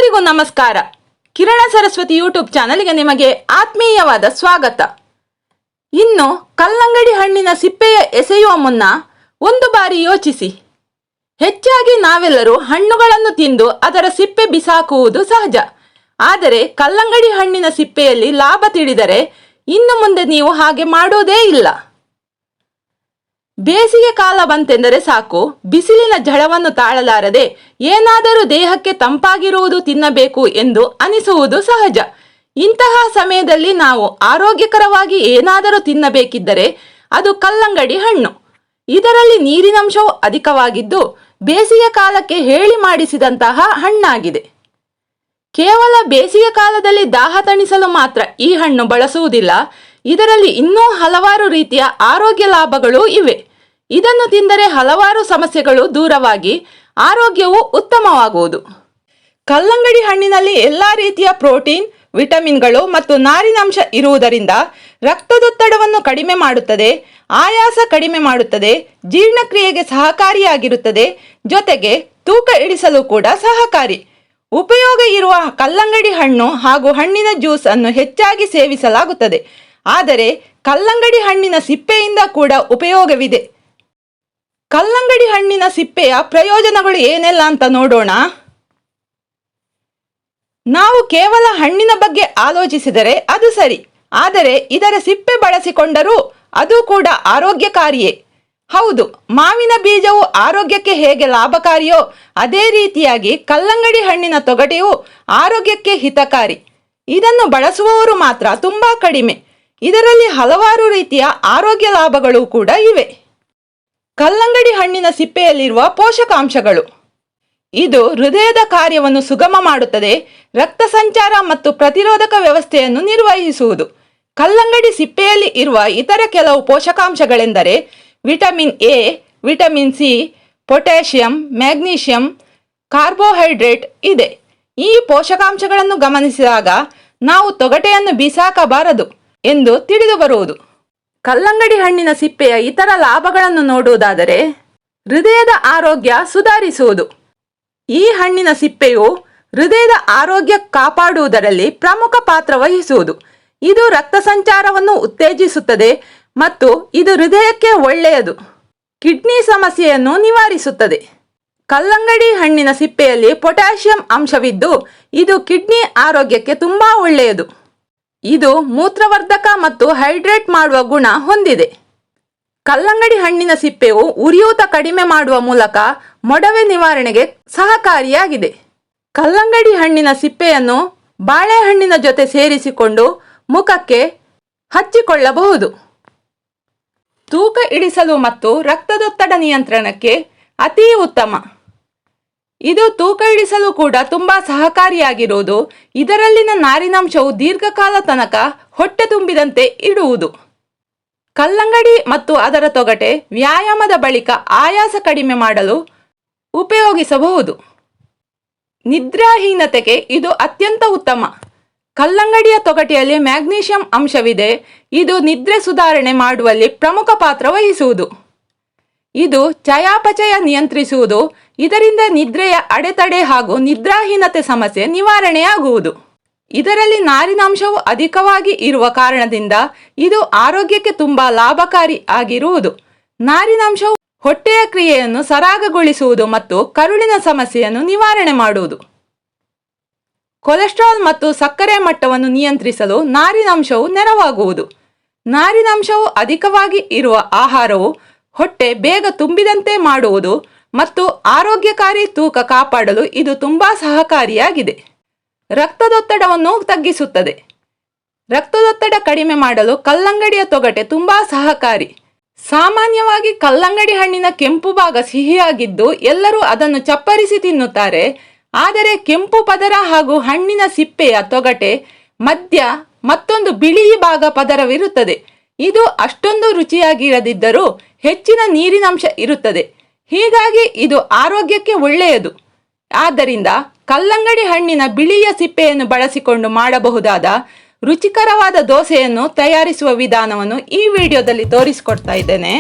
ಎಲ್ಲರಿಗೂ ನಮಸ್ಕಾರ. ಕಿರಣ ಸರಸ್ವತಿ ಯೂಟ್ಯೂಬ್ ಚಾನಲ್ಗೆ ನಿಮಗೆ ಆತ್ಮೀಯವಾದ ಸ್ವಾಗತ. ಇನ್ನು ಕಲ್ಲಂಗಡಿ ಹಣ್ಣಿನ ಸಿಪ್ಪೆಯ ಎಸೆಯುವ ಮುನ್ನ ಒಂದು ಬಾರಿ ಯೋಚಿಸಿ. ಹೆಚ್ಚಾಗಿ ನಾವೆಲ್ಲರೂ ಹಣ್ಣುಗಳನ್ನು ತಿಂದು ಅದರ ಸಿಪ್ಪೆ ಬಿಸಾಕುವುದು ಸಹಜ. ಆದರೆ ಕಲ್ಲಂಗಡಿ ಹಣ್ಣಿನ ಸಿಪ್ಪೆಯಲ್ಲಿ ಲಾಭ ತಿಳಿದರೆ ಇನ್ನು ಮುಂದೆ ನೀವು ಹಾಗೆ ಮಾಡೋದೇ ಇಲ್ಲ. ಬೇಸಿಗೆ ಕಾಲ ಬಂತೆಂದರೆ ಸಾಕು, ಬಿಸಿಲಿನ ಝಳವನ್ನು ತಾಳಲಾರದೆ ಏನಾದರೂ ದೇಹಕ್ಕೆ ತಂಪಾಗಿರುವುದು ತಿನ್ನಬೇಕು ಎಂದು ಅನಿಸುವುದು ಸಹಜ. ಇಂತಹ ಸಮಯದಲ್ಲಿ ನಾವು ಆರೋಗ್ಯಕರವಾಗಿ ಏನಾದರೂ ತಿನ್ನಬೇಕಿದ್ದರೆ ಅದು ಕಲ್ಲಂಗಡಿ ಹಣ್ಣು. ಇದರಲ್ಲಿ ನೀರಿನಂಶವು ಅಧಿಕವಾಗಿದ್ದು ಬೇಸಿಗೆ ಕಾಲಕ್ಕೆ ಹೇಳಿ ಮಾಡಿಸಿದಂತಹ ಹಣ್ಣಾಗಿದೆ. ಕೇವಲ ಬೇಸಿಗೆ ಕಾಲದಲ್ಲಿ ದಾಹ ತಣಿಸಲು ಮಾತ್ರ ಈ ಹಣ್ಣು ಬಳಸುವುದಿಲ್ಲ. ಇದರಲ್ಲಿ ಇನ್ನೂ ಹಲವಾರು ರೀತಿಯ ಆರೋಗ್ಯ ಲಾಭಗಳು ಇವೆ. ಇದನ್ನು ತಿಂದರೆ ಹಲವಾರು ಸಮಸ್ಯೆಗಳು ದೂರವಾಗಿ ಆರೋಗ್ಯವು ಉತ್ತಮವಾಗುವುದು. ಕಲ್ಲಂಗಡಿ ಹಣ್ಣಿನಲ್ಲಿ ಎಲ್ಲ ರೀತಿಯ ಪ್ರೋಟೀನ್, ವಿಟಮಿನ್ಗಳು ಮತ್ತು ನಾರಿನಾಂಶ ಇರುವುದರಿಂದ ರಕ್ತದೊತ್ತಡವನ್ನು ಕಡಿಮೆ ಮಾಡುತ್ತದೆ, ಆಯಾಸ ಕಡಿಮೆ ಮಾಡುತ್ತದೆ, ಜೀರ್ಣಕ್ರಿಯೆಗೆ ಸಹಕಾರಿಯಾಗಿರುತ್ತದೆ, ಜೊತೆಗೆ ತೂಕ ಇಳಿಸಲು ಕೂಡ ಸಹಕಾರಿ. ಉಪಯೋಗ ಇರುವ ಕಲ್ಲಂಗಡಿ ಹಣ್ಣು ಹಾಗೂ ಹಣ್ಣಿನ ಜ್ಯೂಸ್ ಅನ್ನು ಹೆಚ್ಚಾಗಿ ಸೇವಿಸಲಾಗುತ್ತದೆ. ಆದರೆ ಕಲ್ಲಂಗಡಿ ಹಣ್ಣಿನ ಸಿಪ್ಪೆಯಿಂದ ಕೂಡ ಉಪಯೋಗವಿದೆ. ಕಲ್ಲಂಗಡಿ ಹಣ್ಣಿನ ಸಿಪ್ಪೆಯ ಪ್ರಯೋಜನಗಳು ಏನೆಲ್ಲ ಅಂತ ನೋಡೋಣ. ನಾವು ಕೇವಲ ಹಣ್ಣಿನ ಬಗ್ಗೆ ಆಲೋಚಿಸಿದರೆ ಅದು ಸರಿ, ಆದರೆ ಇದರ ಸಿಪ್ಪೆ ಬಳಸಿಕೊಂಡರೂ ಅದು ಕೂಡ ಆರೋಗ್ಯಕಾರಿಯೇ. ಹೌದು, ಮಾವಿನ ಬೀಜವು ಆರೋಗ್ಯಕ್ಕೆ ಹೇಗೆ ಲಾಭಕಾರಿಯೋ ಅದೇ ರೀತಿಯಾಗಿ ಕಲ್ಲಂಗಡಿ ಹಣ್ಣಿನ ತೊಗಟೆಯು ಆರೋಗ್ಯಕ್ಕೆ ಹಿತಕಾರಿ. ಇದನ್ನು ಬಳಸುವವರು ಮಾತ್ರ ತುಂಬಾ ಕಡಿಮೆ. ಇದರಲ್ಲಿ ಹಲವಾರು ರೀತಿಯ ಆರೋಗ್ಯ ಲಾಭಗಳು ಕೂಡ ಇವೆ. ಕಲ್ಲಂಗಡಿ ಹಣ್ಣಿನ ಸಿಪ್ಪೆಯಲ್ಲಿರುವ ಪೋಷಕಾಂಶಗಳು. ಇದು ಹೃದಯದ ಕಾರ್ಯವನ್ನು ಸುಗಮ ಮಾಡುತ್ತದೆ, ರಕ್ತ ಸಂಚಾರ ಮತ್ತು ಪ್ರತಿರೋಧಕ ವ್ಯವಸ್ಥೆಯನ್ನು ನಿರ್ವಹಿಸುವುದು. ಕಲ್ಲಂಗಡಿ ಸಿಪ್ಪೆಯಲ್ಲಿ ಇರುವ ಇತರ ಕೆಲವು ಪೋಷಕಾಂಶಗಳೆಂದರೆ vitamin A, vitamin C, potassium, magnesium, carbohydrate ಇದೆ. ಈ ಪೋಷಕಾಂಶಗಳನ್ನು ಗಮನಿಸಿದಾಗ ನಾವು ತೊಗಟೆಯನ್ನು ಬಿಸಾಕಬಾರದು ಎಂದು ತಿಳಿದು ಬರುವುದು. ಕಲ್ಲಂಗಡಿ ಹಣ್ಣಿನ ಸಿಪ್ಪೆಯ ಇತರ ಲಾಭಗಳನ್ನು ನೋಡುವುದಾದರೆ ಹೃದಯದ ಆರೋಗ್ಯ ಸುಧಾರಿಸುವುದು. ಈ ಹಣ್ಣಿನ ಸಿಪ್ಪೆಯು ಹೃದಯದ ಆರೋಗ್ಯ ಕಾಪಾಡುವುದರಲ್ಲಿ ಪ್ರಮುಖ ಪಾತ್ರ ವಹಿಸುವುದು. ಇದು ರಕ್ತ ಸಂಚಾರವನ್ನು ಉತ್ತೇಜಿಸುತ್ತದೆ ಮತ್ತು ಇದು ಹೃದಯಕ್ಕೆ ಒಳ್ಳೆಯದು. ಕಿಡ್ನಿ ಸಮಸ್ಯೆಯನ್ನು ನಿವಾರಿಸುತ್ತದೆ. ಕಲ್ಲಂಗಡಿ ಹಣ್ಣಿನ ಸಿಪ್ಪೆಯಲ್ಲಿ ಪೊಟ್ಯಾಷಿಯಂ ಅಂಶವಿದ್ದು ಇದು ಕಿಡ್ನಿ ಆರೋಗ್ಯಕ್ಕೆ ತುಂಬಾ ಒಳ್ಳೆಯದು. ಇದು ಮೂತ್ರವರ್ಧಕ ಮತ್ತು ಹೈಡ್ರೇಟ್ ಮಾಡುವ ಗುಣ ಹೊಂದಿದೆ. ಕಲ್ಲಂಗಡಿ ಹಣ್ಣಿನ ಸಿಪ್ಪೆಯು ಉರಿಯೂತ ಕಡಿಮೆ ಮಾಡುವ ಮೂಲಕ ಮೊಡವೆ ನಿವಾರಣೆಗೆ ಸಹಕಾರಿಯಾಗಿದೆ. ಕಲ್ಲಂಗಡಿ ಹಣ್ಣಿನ ಸಿಪ್ಪೆಯನ್ನು ಬಾಳೆಹಣ್ಣಿನ ಜೊತೆ ಸೇರಿಸಿಕೊಂಡು ಮುಖಕ್ಕೆ ಹಚ್ಚಿಕೊಳ್ಳಬಹುದು. ತೂಕ ಇಳಿಸಲು ಮತ್ತು ರಕ್ತದೊತ್ತಡ ನಿಯಂತ್ರಣಕ್ಕೆ ಅತಿ ಉತ್ತಮ. ಇದು ತೂಕ ಇಳಿಸಲು ಕೂಡ ತುಂಬಾ ಸಹಕಾರಿಯಾಗಿರುವುದು. ಇದರಲ್ಲಿನ ನಾರಿನಾಂಶವು ದೀರ್ಘಕಾಲ ತನಕ ಹೊಟ್ಟೆ ತುಂಬಿದಂತೆ ಇಡುವುದು. ಕಲ್ಲಂಗಡಿ ಮತ್ತು ಅದರ ತೊಗಟೆ ವ್ಯಾಯಾಮದ ಬಳಿಕ ಆಯಾಸ ಕಡಿಮೆ ಮಾಡಲು ಉಪಯೋಗಿಸಬಹುದು. ನಿದ್ರಾಹೀನತೆಗೆ ಇದು ಅತ್ಯಂತ ಉತ್ತಮ. ಕಲ್ಲಂಗಡಿಯ ತೊಗಟೆಯಲ್ಲಿ ಮ್ಯಾಗ್ನೀಷಿಯಂ ಅಂಶವಿದೆ. ಇದು ನಿದ್ರೆ ಸುಧಾರಣೆ ಮಾಡುವಲ್ಲಿ ಪ್ರಮುಖ ಪಾತ್ರ ವಹಿಸುವುದು. ಇದು ಚಯಾಪಚಯ ನಿಯಂತ್ರಿಸುವುದು. ಇದರಿಂದ ನಿದ್ರೆಯ ಅಡೆತಡೆ ಹಾಗೂ ನಿದ್ರಾಹೀನತೆ ಸಮಸ್ಯೆ ನಿವಾರಣೆಯಾಗುವುದು. ಇದರಲ್ಲಿ ನಾರಿನಾಂಶವು ಅಧಿಕವಾಗಿ ಇರುವ ಕಾರಣದಿಂದ ಇದು ಆರೋಗ್ಯಕ್ಕೆ ತುಂಬಾ ಲಾಭಕಾರಿ ಆಗಿರುವುದು. ನಾರಿನಾಂಶವು ಹೊಟ್ಟೆಯ ಕ್ರಿಯೆಯನ್ನು ಸರಾಗಗೊಳಿಸುವುದು ಮತ್ತು ಕರುಳಿನ ಸಮಸ್ಯೆಯನ್ನು ನಿವಾರಣೆ ಮಾಡುವುದು. ಕೊಲೆಸ್ಟ್ರಾಲ್ ಮತ್ತು ಸಕ್ಕರೆ ಮಟ್ಟವನ್ನು ನಿಯಂತ್ರಿಸಲು ನಾರಿನಾಂಶವು ನೆರವಾಗುವುದು. ನಾರಿನಾಂಶವು ಅಧಿಕವಾಗಿ ಇರುವ ಆಹಾರವು ಹೊಟ್ಟೆ ಬೇಗ ತುಂಬಿದಂತೆ ಮಾಡುವುದು ಮತ್ತು ಆರೋಗ್ಯಕಾರಿ ತೂಕ ಕಾಪಾಡಲು ಇದು ತುಂಬಾ ಸಹಕಾರಿಯಾಗಿದೆ. ರಕ್ತದೊತ್ತಡವನ್ನು ತಗ್ಗಿಸುತ್ತದೆ. ರಕ್ತದೊತ್ತಡ ಕಡಿಮೆ ಮಾಡಲು ಕಲ್ಲಂಗಡಿಯ ತೊಗಟೆ ತುಂಬಾ ಸಹಕಾರಿ. ಸಾಮಾನ್ಯವಾಗಿ ಕಲ್ಲಂಗಡಿ ಹಣ್ಣಿನ ಕೆಂಪು ಭಾಗ ಸಿಹಿಯಾಗಿದ್ದು ಎಲ್ಲರೂ ಅದನ್ನು ಚಪ್ಪರಿಸಿ ತಿನ್ನುತ್ತಾರೆ. ಆದರೆ ಕೆಂಪು ಪದರ ಹಾಗೂ ಹಣ್ಣಿನ ಸಿಪ್ಪೆಯ ತೊಗಟೆ ಮಧ್ಯ ಮತ್ತೊಂದು ಬಿಳಿ ಭಾಗ ಪದರವಿರುತ್ತದೆ. ಇದು ಅಷ್ಟೊಂದು ರುಚಿಯಾಗಿರದಿದ್ದರೂ ಹೆಚ್ಚಿನ ನೀರಿನಂಶ ಇರುತ್ತದೆ. ಹೀಗಾಗಿ ಇದು ಆರೋಗ್ಯಕ್ಕೆ ಒಳ್ಳೆಯದು. ಆದ್ದರಿಂದ ಕಲ್ಲಂಗಡಿ ಹಣ್ಣಿನ ಬಿಳಿಯ ಸಿಪ್ಪೆಯನ್ನು ಬಳಸಿಕೊಂಡು ಮಾಡಬಹುದಾದ ರುಚಿಕರವಾದ ದೋಸೆಯನ್ನು ತಯಾರಿಸುವ ವಿಧಾನವನ್ನು ಈ ವಿಡಿಯೋದಲ್ಲಿ ತೋರಿಸಿಕೊಡ್ತಾ ಇದ್ದೇನೆ.